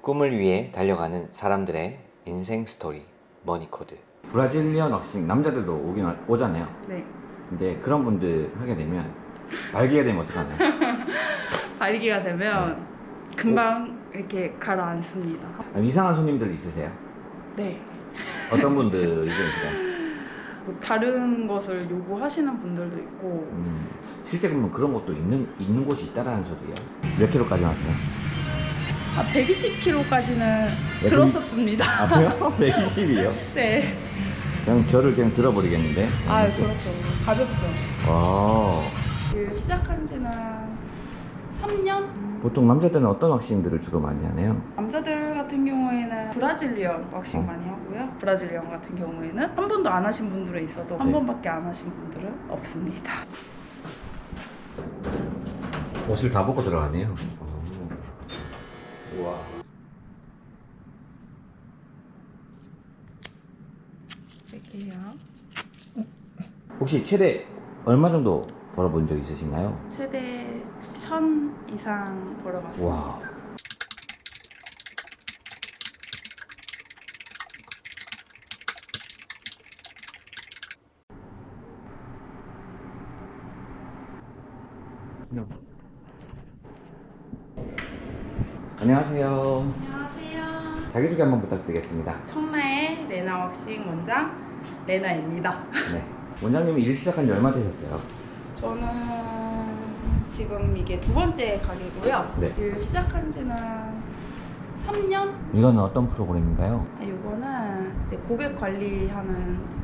꿈을 위해 달려가는 사람들의 인생 스토리 머니코드. 브라질리언 왁싱 남자들도 오잖아요. 네. 근데 그런 분들 하게 되면 발기가 되면 어떡하나요? 발기가 되면 금방 이렇게 가라앉습니다. 이상한 손님들 있으세요? 네. 어떤 분들 있으세요? 뭐 다른 것을 요구하시는 분들도 있고 실제 그러면 그런 것도 있는 곳이 있다라는 소리예요. 몇 킬로까지 하세요? 120kg까지는 들었었습니다. 아, 그래요? 120이요? 네. 그냥 저를 그냥 들어버리겠는데? 아, 그렇죠. 가볍죠. 와. 시작한 지는 3년? 보통 남자들은 어떤 왁싱들을 주로 많이 하나요? 남자들 같은 경우에는 브라질리언 왁싱 많이 하고요. 브라질리언 같은 경우에는 한 번도 안 하신 분들은 있어도 한 네. 번밖에 안 하신 분들은 없습니다. 옷을 다 벗고 들어가네요. 우와. 이렇게요. 혹시 최대 얼마 정도 벌어본 적 있으신가요? 최대 1000 이상 벌어봤습니다. 와. 안녕하세요. 안녕하세요. 자기소개 한번 부탁드리겠습니다. 청라의 레나 왁싱 원장 레나입니다. 네. 원장님이 일 시작한 지 얼마 되셨어요? 저는 지금 이게 두 번째 가게고요. 네. 일 시작한 지는 3년? 이거는 어떤 프로그램인가요? 이거는 이제 고객 관리하는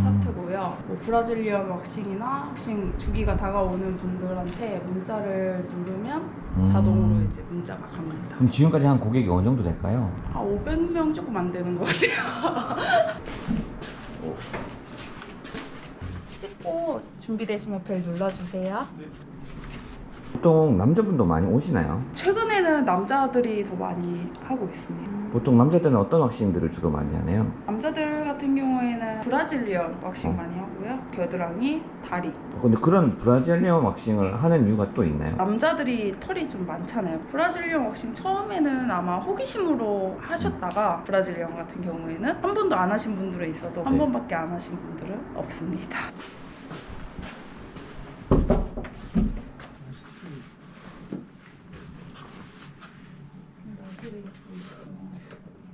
차트고요. 뭐 브라질리언 왁싱이나 왁싱 주기가 다가오는 분들한테 문자를 누르면 자동으로 이제 문자가 갑니다. 그럼 지금까지 한 고객이 어느 정도 될까요? 500명 조금 안 되는 것 같아요. 씻고 준비되시면 벨 눌러주세요. 보통 남자분도 많이 오시나요? 최근에는 남자들이 더 많이 하고 있습니다. 보통 남자들은 어떤 왁싱들을 주로 많이 하나요? 남자들 같은 경우에는 브라질리언 왁싱 많이 하고요. 겨드랑이, 다리. 근데 그런 브라질리언 왁싱을 하는 이유가 또 있나요? 남자들이 털이 좀 많잖아요. 브라질리언 왁싱 처음에는 아마 호기심으로 하셨다가 브라질리언 같은 경우에는 한 번도 안 하신 분들은 있어도 한 네. 번밖에 안 하신 분들은 없습니다.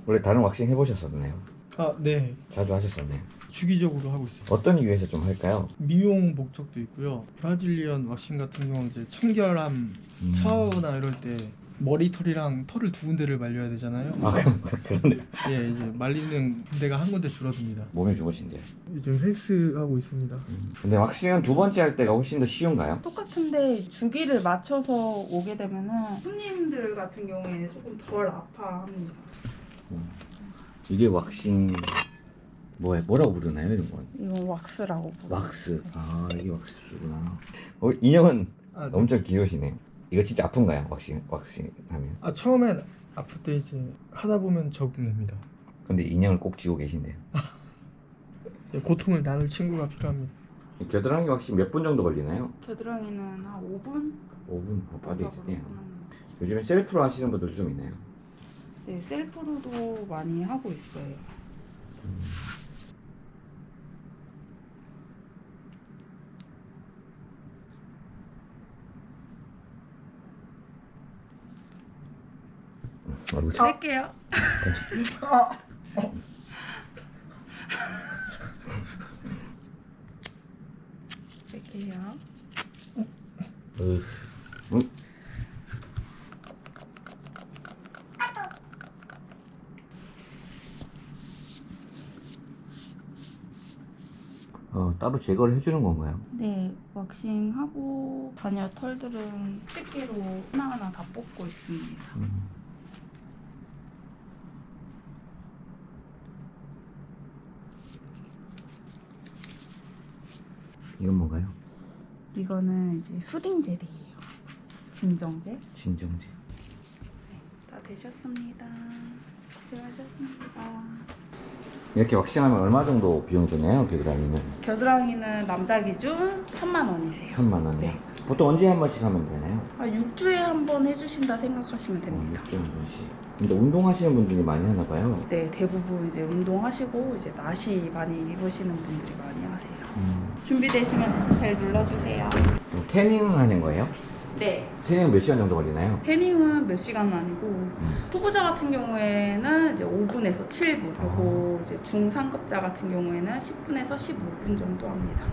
원래 다른 왁싱 해보셨었나요? 아, 네. 자주 하셨었나요? 주기적으로 하고 있습니다. 어떤 이유에서 좀 할까요? 미용 목적도 있고요. 브라질리언 왁싱 같은 경우는 이제 청결함, 샤워나 이럴 때 머리털이랑 털을 두 군데를 말려야 되잖아요. 아, 그런데 예, 이제 말리는 데가 한 군데 줄어듭니다. 몸이 좋으신데요. 요즘 헬스 하고 있습니다. 근데 왁싱은 두 번째 할 때가 훨씬 더 쉬운가요? 똑같은데 주기를 맞춰서 오게 되면은 손님들 같은 경우에는 조금 덜 아파합니다. 이게 왁싱 뭐라고 부르나요 이런 건? 이건 왁스라고 부르요. 왁스. 아, 이게 왁스구나. 인형은 아, 네. 엄청 귀여우시네요. 이거 진짜 아픈가요? 왁싱 하면? 아, 처음엔 아플 때 이제 하다 보면 적응됩니다. 근데 인형을 꼭 쥐고 계신데요. 이제 고통을 나눌 친구가 필요합니다. 이 겨드랑이 왁싱 몇 분 정도 걸리나요? 겨드랑이는 한 5분? 5분 빠져 있네요. 요즘에 셀프로 하시는 분들 좀 있나요? 네, 셀프로도 많이 하고 있어요. 할게요. 할게요. 따로 제거를 해주는 건가요? 네, 왁싱하고 잔여 털들은 집게로 하나하나 다 뽑고 있습니다. 이건 뭔가요? 이거는 이제 수딩 젤이에요. 진정제. 진정제. 다 되셨습니다. 고생하셨습니다. 이렇게 왁싱하면 얼마 정도 비용이 드나요? 겨드랑이는? 겨드랑이는 남자 기준 3만 원이세요. 3만 원이요? 네. 보통 언제 한 번씩 하면 되나요? 6주에 한 번 해주신다 생각하시면 됩니다. 6주에 한 번씩. 근데 운동하시는 분들이 많이 하나 봐요. 네, 대부분 이제 운동하시고 이제 나시 많이 입으시는 분들이 많이 하세요. 준비되시면 벨 눌러주세요. 태닝 하는 거예요? 네. 태닝 몇 시간 정도 걸리나요? 태닝은 몇 시간은 아니고 초보자 같은 경우에는 이제 5분에서 7분 그리고 이제 중상급자 같은 경우에는 10분에서 15분 정도 합니다.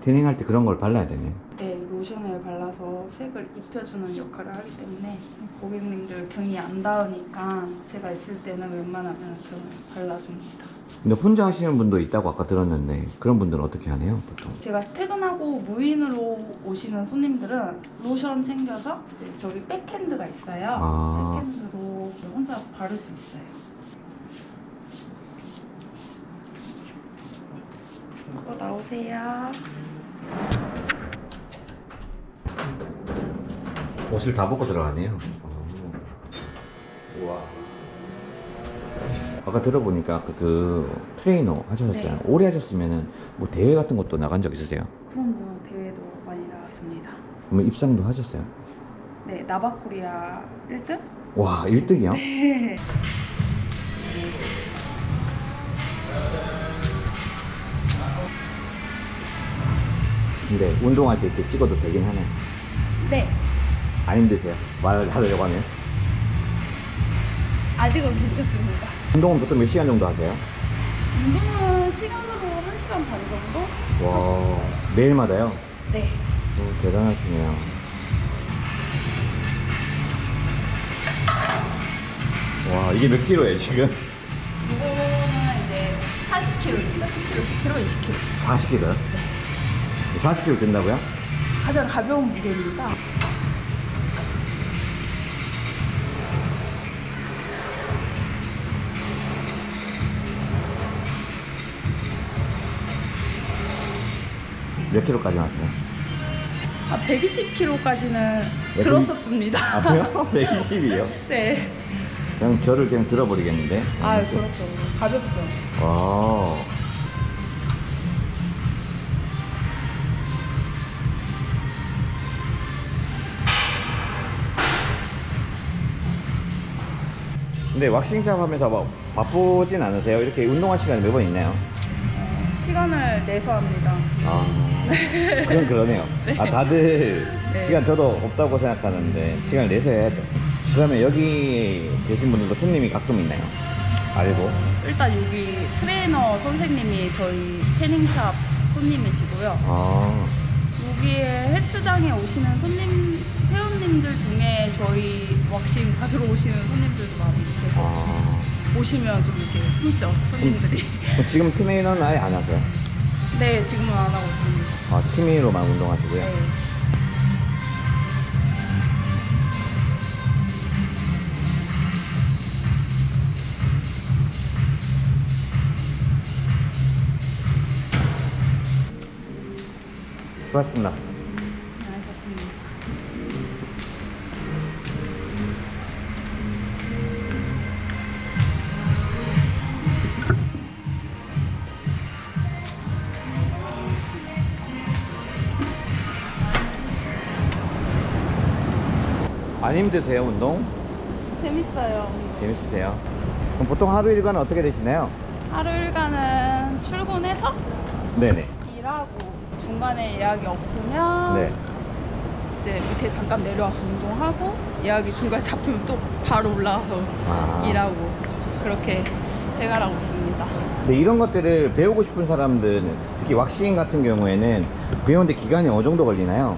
태닝 할 때 그런 걸 발라야 되네. 네, 로션을 발라서 색을 입혀주는 역할을 하기 때문에 고객님들 등이 안 닿으니까 제가 있을 때는 웬만하면 등을 발라줍니다. 근데 혼자 하시는 분도 있다고 아까 들었는데 그런 분들은 어떻게 하네요, 보통? 제가 퇴근하고 무인으로 오시는 손님들은 로션 챙겨서 이제 저기 백핸드가 있어요. 아. 백핸드로 혼자 바를 수 있어요. 나오세요. 옷을 다 벗고 들어가네요. 우와. 아까 들어보니까 그 트레이너 하셨었잖아요. 네. 오래 하셨으면은 뭐 대회 같은 것도 나간 적 있으세요? 그럼요. 대회도 많이 나왔습니다. 그러면 입상도 하셨어요? 네, 나바코리아 1등? 와, 1등이요? 네. 근데 운동할 때 이렇게 찍어도 되긴 하네. 네. 안 힘드세요? 말하려고 하면. 아직은 괜찮습니다. 운동은 보통 몇 시간 정도 하세요? 운동은 시간으로 1시간 반 정도? 와, 매일마다요? 네. 오, 대단하시네요. 와, 이게 몇 킬로예요, 지금? 이거는 이제 40kg입니다. 10kg, 10kg, 20kg. 40킬로요? 40킬로 된다고요? 가장 가벼운 무게입니다. 몇 킬로까지 하세요? 120kg까지는 네, 들었었습니다. 아, 그래요? 120이요? 네. 그냥 저를 그냥 들어버리겠는데? 아, 그렇죠. 가볍죠. 와. 근데 왁싱 작업하면서 뭐 바쁘진 않으세요? 이렇게 운동할 시간이 매번 있나요? 시간을 내서 합니다. 아, 그건 그러네요. 아, 다들 네. 시간 저도 없다고 생각하는데 시간을 내서 해야죠. 그러면 여기 계신 분들도 손님이 가끔 있나요? 알고? 일단 여기 트레이너 선생님이 저희 태닝샵 손님이시고요. 아, 여기에 헬스장에 오시는 회원님들 중에 저희 왁싱 받으러 오시는 손님들도 많이 계세요. 아. 오시면 좀 이렇게 숨죠, 손님들이. 그럼 지금 트레이너는 아예 안 하세요? 네, 지금은 안 하고 있습니다. 아, 취미로만 운동하시고요? 네. 수고하셨습니다. 잘하셨습니다. 안 힘드세요, 운동? 재밌어요. 재밌으세요? 그럼 보통 하루 일과는 어떻게 되시나요? 하루 일과는 출근해서 네네. 일하고 중간에 예약이 없으면 네. 이제 밑에 잠깐 내려와서 운동하고 예약이 중간에 잡히면 또 바로 올라가서 아. 일하고 그렇게 생활하고 있습니다. 근데 이런 것들을 배우고 싶은 사람들은 특히 왁싱 같은 경우에는 배우는데 기간이 어느 정도 걸리나요?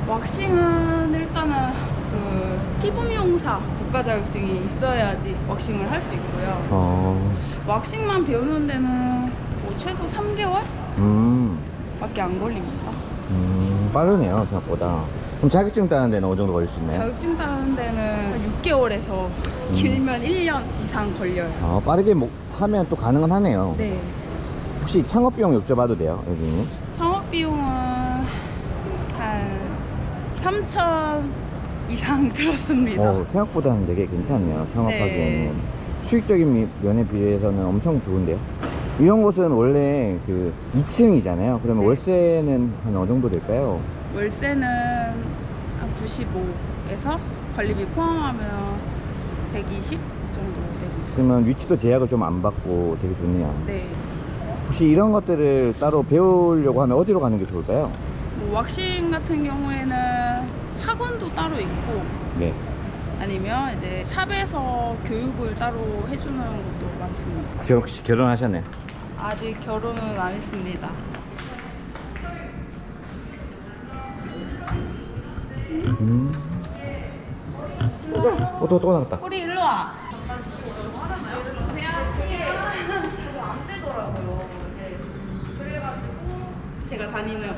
왁싱은 일단은 그 피부 미용사 국가 자격증이 있어야지 왁싱을 할 수 있고요. 왁싱만 배우는 데는 뭐 최소 3개월? 밖에 안 걸립니다. 빠르네요, 생각보다. 그럼 자격증 따는 데는 어느 정도 걸릴 수 있나요? 자격증 따는 데는 6개월에서 길면 1년 이상 걸려요. 아, 빠르게 하면 또 가능은 하네요. 네. 혹시 창업비용 여쭤봐도 돼요, 여기는? 창업 비용은 한 3천 이상 들었습니다. 생각보다는 되게 괜찮네요. 창업하기에는 수익적인 면에 비해서는 엄청 좋은데요. 이런 곳은 원래 그 2층이잖아요. 그러면 네. 월세는 한 어느 정도 될까요? 월세는 한 95에서 관리비 포함하면 120 정도 되고 있어요. 그러면 위치도 제약을 좀 안 받고 되게 좋네요. 네. 혹시 이런 것들을 따로 배우려고 하면 어디로 가는 게 좋을까요? 뭐 왁싱 같은 경우에는 학원도 따로 있고 네. 아니면 이제 샵에서 교육을 따로 해주는 것도 많습니다. 혹시 결혼하셨나요? 아직 결혼은 안 했습니다. 또 나갔다. 우리 일로 와. 제가 다니는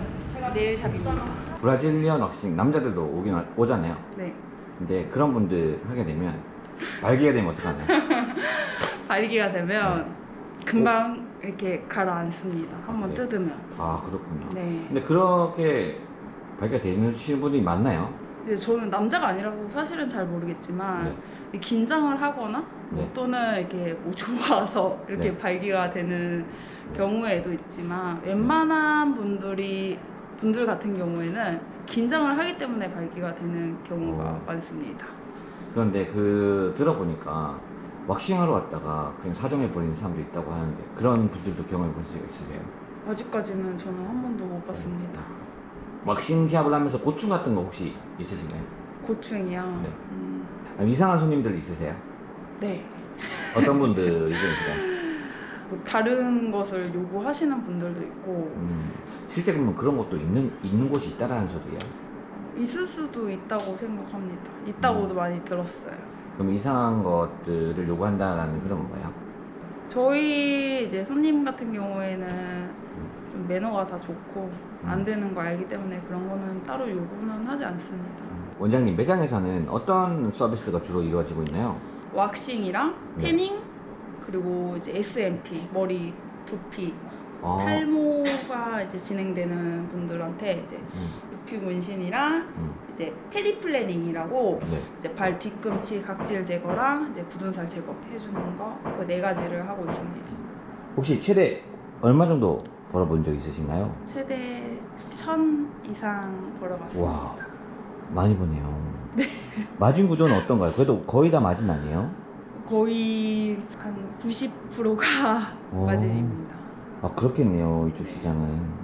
네일샵입니다. 브라질리언 왁싱 남자들도 오잖아요. 네. 근데 그런 분들 하게 되면 발기가 되면 어떡하나요? 발기가 되면 금방 이렇게 가라앉습니다. 한번 네. 뜯으면. 아 그렇군요. 네. 근데 그렇게 발기가 되시는 분이 많나요? 이제 저는 남자가 아니라서 사실은 잘 모르겠지만 네. 긴장을 하거나 네. 또는 이렇게 뭐 좋아서 이렇게 네. 발기가 되는 경우에도 있지만 웬만한 분들 같은 경우에는 긴장을 하기 때문에 발기가 되는 경우가 많습니다. 그런데 들어보니까 왁싱하러 왔다가 그냥 사정해 버리는 사람도 있다고 하는데 그런 분들도 경험해 본 적 있으세요? 아직까지는 저는 한 번도 못 봤습니다. 왁싱 시합을 하면서 고충 같은 거 혹시 있으신가요? 고충이요. 네. 아니면 이상한 손님들 있으세요? 네. 어떤 분들 있으세요? 뭐 다른 것을 요구하시는 분들도 있고 실제 그러면 그런 것도 있는 곳이 있다라는 소리예요? 있을 수도 있다고 생각합니다. 있다고도 많이 들었어요. 그럼 이상한 것들을 요구한다라는 그런 건가요? 저희 이제 손님 같은 경우에는 좀 매너가 다 좋고 안 되는 거 알기 때문에 그런 거는 따로 요구는 하지 않습니다. 원장님 매장에서는 어떤 서비스가 주로 이루어지고 있나요? 왁싱이랑 네. 태닝 그리고 이제 SMP 머리 두피 아, 탈모가 이제 진행되는 분들한테 이제 두피 문신이랑 이제 페디 플래닝이라고 네. 이제 발 뒤꿈치 각질 제거랑 이제 굳은 살 제거 해주는 거 그 네 가지를 하고 있습니다. 혹시 최대 얼마 정도 벌어본 적 있으신가요? 최대 1,000 이상 벌어봤습니다. 와, 많이 버네요. 마진 구조는 어떤가요? 그래도 거의 다 마진 아니에요? 거의 한 90%가 오. 마진입니다. 아, 그렇겠네요. 이쪽 시장은.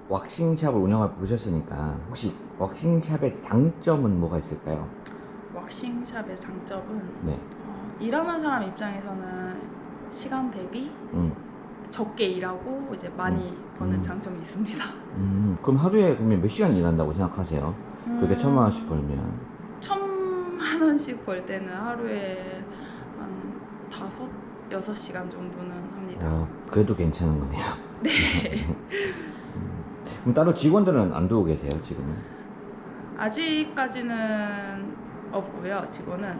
왁싱샵을 운영해 보셨으니까 혹시 왁싱샵의 장점은 뭐가 있을까요? 왁싱샵의 장점은 네. 일하는 사람 입장에서는 시간 대비 적게 일하고 이제 많이 버는 장점이 있습니다. 그럼 하루에 그러면 몇 시간 일한다고 생각하세요? 그렇게 1,000만 원씩 벌면? 1,000만 원씩 벌 때는 하루에 한 5-6시간 정도는 합니다. 그래도 괜찮은 거네요. 네. 그럼 따로 직원들은 안 두고 계세요, 지금은? 아직까지는 없고요. 직원은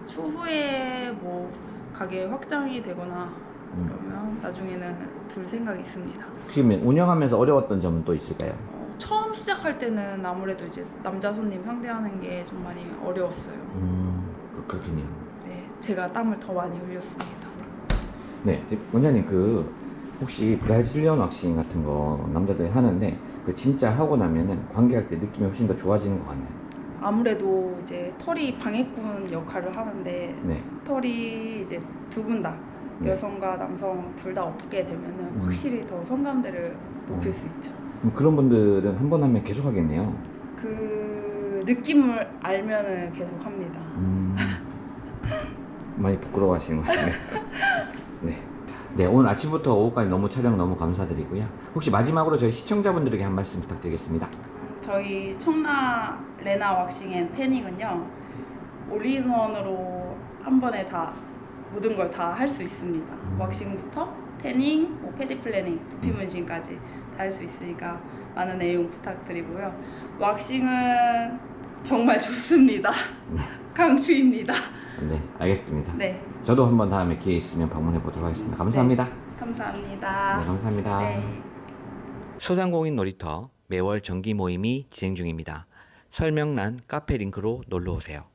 추후에 뭐 가게 확장이 되거나 그러면 나중에는 둘 생각이 있습니다. 혹시 운영하면서 어려웠던 점은 또 있을까요? 처음 시작할 때는 아무래도 이제 남자 손님 상대하는 게 좀 많이 어려웠어요. 그렇군요. 네, 제가 땀을 더 많이 흘렸습니다. 네, 원장님 혹시 브라질리언 왁싱 같은 거 남자들이 하는데 진짜 하고 나면은 관계할 때 느낌이 훨씬 더 좋아지는 것 같나요? 아무래도 이제 털이 방해꾼 역할을 하는데 네. 털이 이제 두 분 다 네. 여성과 남성 둘 다 없게 되면은 확실히 더 성감대를 높일 수 있죠. 그럼 그런 분들은 한 번 하면 계속 하겠네요. 그 느낌을 알면은 계속 합니다. 많이 부끄러워하시는 것 같은데. 네. 네, 오늘 아침부터 오후까지 너무 촬영 너무 감사드리고요. 혹시 마지막으로 저희 시청자분들에게 한 말씀 부탁드리겠습니다. 저희 청라 레나 왁싱 앤 태닝은요 올인원으로 한 번에 다 모든 걸 다 할 수 있습니다. 왁싱부터 태닝, 뭐 패디 플래닝, 두피 문신까지 다 할 수 있으니까 많은 애용 부탁드리고요. 왁싱은 정말 좋습니다. 강추입니다. 네, 알겠습니다. 네, 저도 한번 다음에 기회 있으면 방문해 보도록 하겠습니다. 감사합니다. 감사합니다. 네, 감사합니다. 네. 소상공인 놀이터 매월 정기 모임이 진행 중입니다. 설명란 카페 링크로 놀러 오세요.